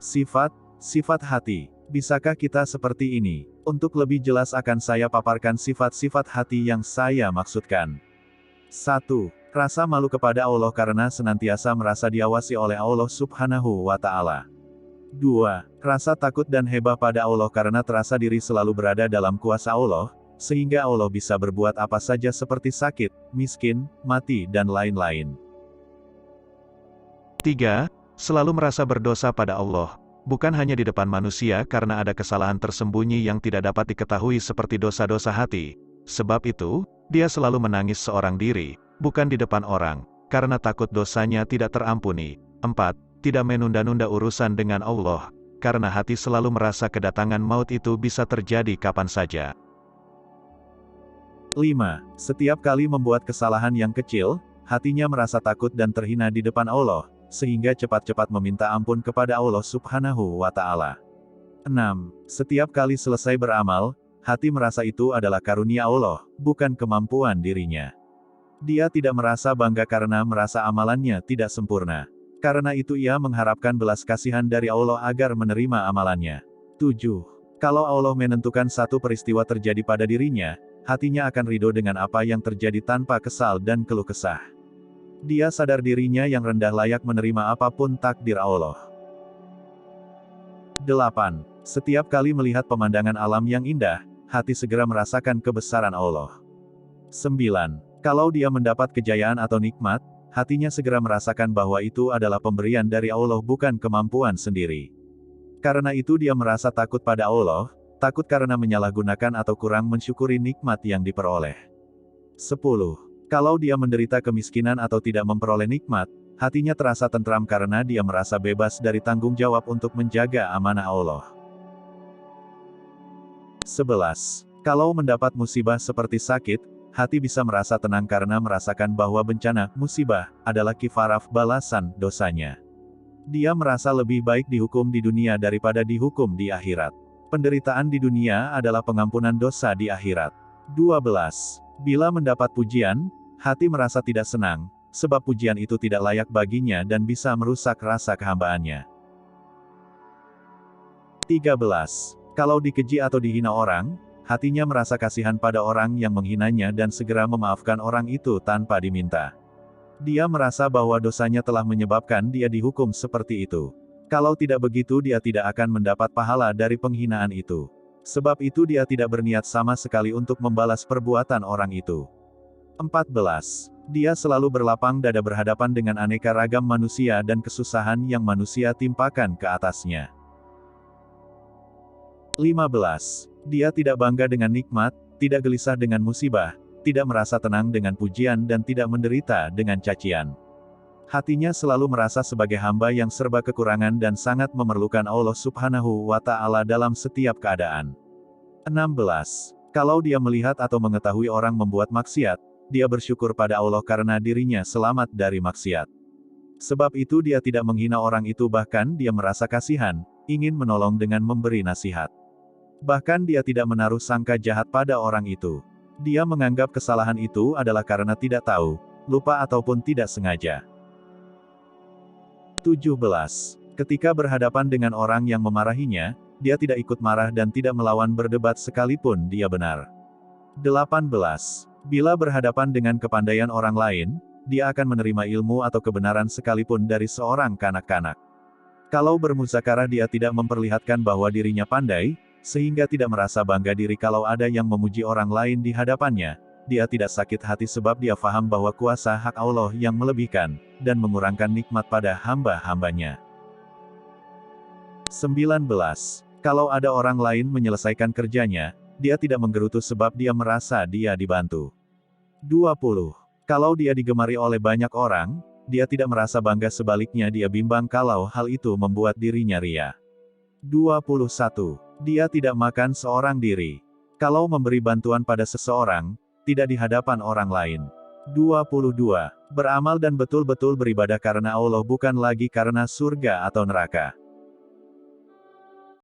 Sifat hati. Bisakah kita seperti ini? Untuk lebih jelas akan saya paparkan sifat-sifat hati yang saya maksudkan. 1. Rasa malu kepada Allah karena senantiasa merasa diawasi oleh Allah Subhanahu wa Ta'ala. 2. Rasa takut dan heba pada Allah karena terasa diri selalu berada dalam kuasa Allah, sehingga Allah bisa berbuat apa saja seperti sakit, miskin, mati dan lain-lain. 3. Selalu merasa berdosa pada Allah, bukan hanya di depan manusia karena ada kesalahan tersembunyi yang tidak dapat diketahui seperti dosa-dosa hati. Sebab itu, dia selalu menangis seorang diri, bukan di depan orang, karena takut dosanya tidak terampuni. 4. Tidak menunda-nunda urusan dengan Allah, karena hati selalu merasa kedatangan maut itu bisa terjadi kapan saja. 5. Setiap kali membuat kesalahan yang kecil, hatinya merasa takut dan terhina di depan Allah, sehingga cepat-cepat meminta ampun kepada Allah Subhanahu wa Ta'ala. 6. Setiap kali selesai beramal, hati merasa itu adalah karunia Allah, bukan kemampuan dirinya. Dia tidak merasa bangga karena merasa amalannya tidak sempurna. Karena itu ia mengharapkan belas kasihan dari Allah agar menerima amalannya. 7. Kalau Allah menentukan satu peristiwa terjadi pada dirinya, hatinya akan ridho dengan apa yang terjadi tanpa kesal dan keluh kesah. Dia sadar dirinya yang rendah layak menerima apapun takdir Allah. 8. Setiap kali melihat pemandangan alam yang indah, hati segera merasakan kebesaran Allah. 9. Kalau dia mendapat kejayaan atau nikmat, hatinya segera merasakan bahwa itu adalah pemberian dari Allah bukan kemampuan sendiri. Karena itu dia merasa takut pada Allah, takut karena menyalahgunakan atau kurang mensyukuri nikmat yang diperoleh. 10. Kalau dia menderita kemiskinan atau tidak memperoleh nikmat, hatinya terasa tentram karena dia merasa bebas dari tanggung jawab untuk menjaga amanah Allah. 11. Kalau mendapat musibah seperti sakit, hati bisa merasa tenang karena merasakan bahwa bencana, musibah, adalah kifarah balasan dosanya. Dia merasa lebih baik dihukum di dunia daripada dihukum di akhirat. Penderitaan di dunia adalah pengampunan dosa di akhirat. 12. Bila mendapat pujian, hati merasa tidak senang, sebab pujian itu tidak layak baginya dan bisa merusak rasa kehambaannya. 13. Kalau dikeji atau dihina orang, hatinya merasa kasihan pada orang yang menghinanya dan segera memaafkan orang itu tanpa diminta. Dia merasa bahwa dosanya telah menyebabkan dia dihukum seperti itu. Kalau tidak begitu dia tidak akan mendapat pahala dari penghinaan itu. Sebab itu dia tidak berniat sama sekali untuk membalas perbuatan orang itu. 14. Dia selalu berlapang dada berhadapan dengan aneka ragam manusia dan kesusahan yang manusia timpakan ke atasnya. 15. Dia tidak bangga dengan nikmat, tidak gelisah dengan musibah, tidak merasa tenang dengan pujian dan tidak menderita dengan cacian. Hatinya selalu merasa sebagai hamba yang serba kekurangan dan sangat memerlukan Allah Subhanahu wa Ta'ala dalam setiap keadaan. 16. Kalau dia melihat atau mengetahui orang membuat maksiat, dia bersyukur pada Allah karena dirinya selamat dari maksiat. Sebab itu dia tidak menghina orang itu, bahkan dia merasa kasihan, ingin menolong dengan memberi nasihat. Bahkan dia tidak menaruh sangka jahat pada orang itu. Dia menganggap kesalahan itu adalah karena tidak tahu, lupa ataupun tidak sengaja. 17. Ketika berhadapan dengan orang yang memarahinya, dia tidak ikut marah dan tidak melawan berdebat sekalipun dia benar. 18. Bila berhadapan dengan kepandaian orang lain, dia akan menerima ilmu atau kebenaran sekalipun dari seorang kanak-kanak. Kalau bermuzakarah dia tidak memperlihatkan bahwa dirinya pandai, sehingga tidak merasa bangga diri kalau ada yang memuji orang lain di hadapannya. Dia tidak sakit hati sebab dia faham bahwa kuasa hak Allah yang melebihkan, dan mengurangkan nikmat pada hamba-hambanya. 19. Kalau ada orang lain menyelesaikan kerjanya, dia tidak menggerutu sebab dia merasa dia dibantu. 20. Kalau dia digemari oleh banyak orang, dia tidak merasa bangga, sebaliknya dia bimbang kalau hal itu membuat dirinya ria. 21. Dia tidak makan seorang diri. Kalau memberi bantuan pada seseorang, tidak di hadapan orang lain. 22. Beramal dan betul-betul beribadah karena Allah bukan lagi karena surga atau neraka.